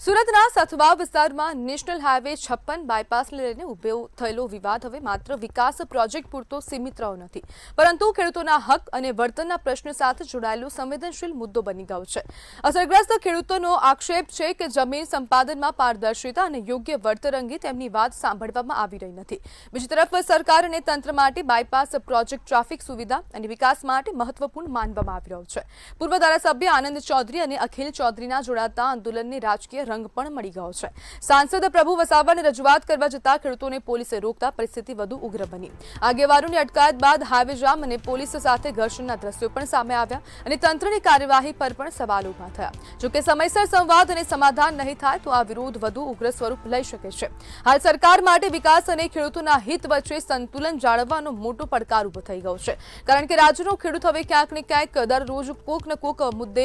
સુરતના સથવાવ વિસ્તારમાં national highway 56 બાયપાસને લઈને ઉભો થયેલો વિવાદ હવે માત્ર વિકાસ પ્રોજેક્ટ પૂરતો સીમિત રહ્યો નથી, પરંતુ ખેડૂતોના હક અને વર્તનના પ્રશ્ન સાથે જોડાયેલો સંવેદનશીલ મુદ્દો બની ગયો છે। અસરગ્રસ્ત ખેડૂતોનો આક્ષેપ છે કે જમીન સંપાદનમાં પારદર્શિતા અને યોગ્ય વળતર અંગે તેમની વાત સાંભળવામાં આવી રહી નથી। બીજી તરફ સરકાર અને તંત્ર માટે બાયપાસ પ્રોજેક્ટ ટ્રાફિક સુવિધા અને વિકાસ માટે મહત્વપૂર્ણ માનવામાં આવી રહ્યો છે। પૂર્વ ધારાસભ્ય આનંદ ચૌધરી અને અખિલ ચૌધરીના જોડાતા આંદોલનને રાજકીય રંગ પણ મળી ગયો છે। સાંસદ પ્રભુ વસાવાને રજૂઆત કરવા જતા ખેડૂતોને પોલીસે રોકતા પરિસ્થિતિ વધુ ઉગ્ર બની। આગેવાનોની અટકાયત બાદ હાઈવે જામ અને પોલીસ સાથે ઘર્ષણના દ્રશ્યો પણ સામે આવ્યા અને તંત્રની કાર્યવાહી પર પણ સવાલ ઉભા થયા। જો કે સમયસર સંવાદ અને સમાધાન નહીં થાય તો આ વિરોધ વધુ ઉગ્ર સ્વરૂપ લઈ શકે છે। હાલ સરકાર માટે વિકાસ અને ખેડૂતોના હિત વચ્ચે સંતુલન જાળવવાનો મોટો પડકાર ઉભો થઈ ગયો છે, કારણ કે રાજ્યનો ખેડૂત હવે ક્યાંક ને ક્યાંક દરરોજ કોક ને કોક મુદ્દે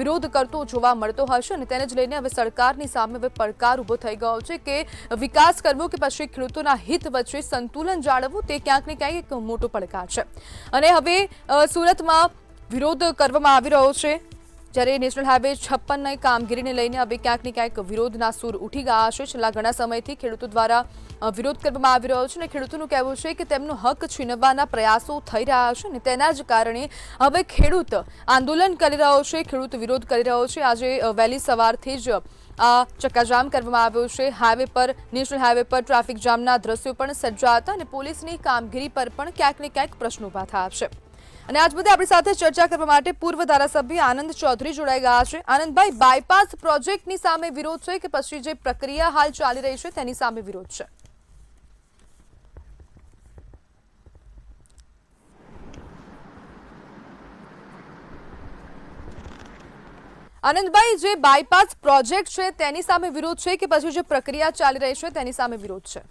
વિરોધ કરતો જોવા મળતો હશે અને તેને જ લઈને હવે સરકારની સામે હવે પડકાર ઉભો થઈ ગયો છે કે વિકાસ કરવો કે પછી ખેડૂતોના હિત વચ્ચે સંતુલન જાળવવું તે ક્યાંક ને ક્યાંક એક મોટો પડકાર છે। અને હવે સુરતમાં વિરોધ કરવામાં આવી રહ્યો છે, જ્યારે નેશનલ હાઈવે 56ની કામગીરીને લઈને હવે ક્યાંક ને ક્યાંક વિરોધના સૂર ઉઠી ગયા છે। છેલ્લા ઘણા સમયથી ખેડૂતો દ્વારા વિરોધ કરવામાં આવી રહ્યો છે અને ખેડૂતોનું કહેવું છે કે તેમનો હક છીનવવાના પ્રયાસો થઈ રહ્યા છે અને તેના જ કારણે હવે ખેડૂત આંદોલન કરી રહ્યો છે, ખેડૂત વિરોધ કરી રહ્યો છે। આજે વહેલી સવારથી જ આ ચક્કાજામ કરવામાં આવ્યો છે। હાઈવે પર નેશનલ હાઈવે પર ટ્રાફિક જામના દ્રશ્યો પણ સર્જાયા અને પોલીસની કામગીરી પર પણ ક્યાંક ને ક્યાંક પ્રશ્નો ઉભા થયા છે। અને આજ બધે આપણી સાથે ચર્ચા કરવા માટે પૂર્વ ધારાસભ્ય આનંદ ચૌધરી જોડાઈ ગયા છે। આનંદભાઈ, બાયપાસ પ્રોજેક્ટની સામે વિરોધ છે કે પછી જે પ્રક્રિયા હાલ ચાલી રહી છે તેની સામે વિરોધ છે? આનંદભાઈ, જે બાયપાસ પ્રોજેક્ટ છે તેની સામે વિરોધ છે કે પછી જે પ્રક્રિયા ચાલી રહી છે તેની સામે વિરોધ છે?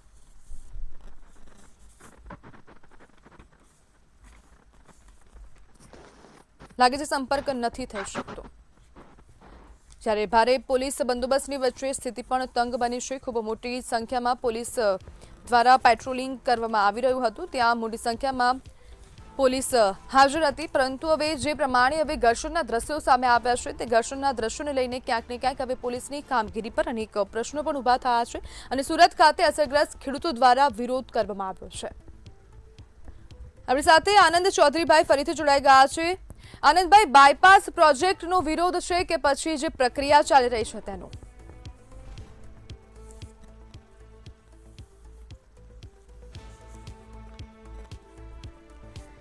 લાગે છે સંપર્ક નથી થઈ શકતો, જ્યારે ભારે પોલીસ બંદોબસ્તની વચ્ચે સ્થિતિ પણ તંગ બની છે। ખૂબ મોટી સંખ્યામાં પોલીસ દ્વારા પેટ્રોલિંગ કરવામાં આવી રહ્યું હતું, ત્યાં મોટી સંખ્યામાં પોલીસ હાજર હતી, પરંતુ હવે જે પ્રમાણે હવે ઘર્ષણના દ્રશ્યો સામે આવ્યા છે તે ઘર્ષણના દ્રશ્યોને લઈને ક્યાંક ને ક્યાંક હવે પોલીસની કામગીરી પર અનેક પ્રશ્નો પણ ઉભા થયા છે અને સુરત ખાતે અસરગ્રસ્ત ખેડૂતો દ્વારા વિરોધ કરવામાં આવ્યો છે। આપણી સાથે આનંદ ચૌધરીભાઈ ફરીથી જોડાઈ ગયા છે। આનંદભાઈ, બાયપાસ પ્રોજેક્ટનો વિરોધ છે કે પછી જે પ્રક્રિયા ચાલી રહી છે તેનો?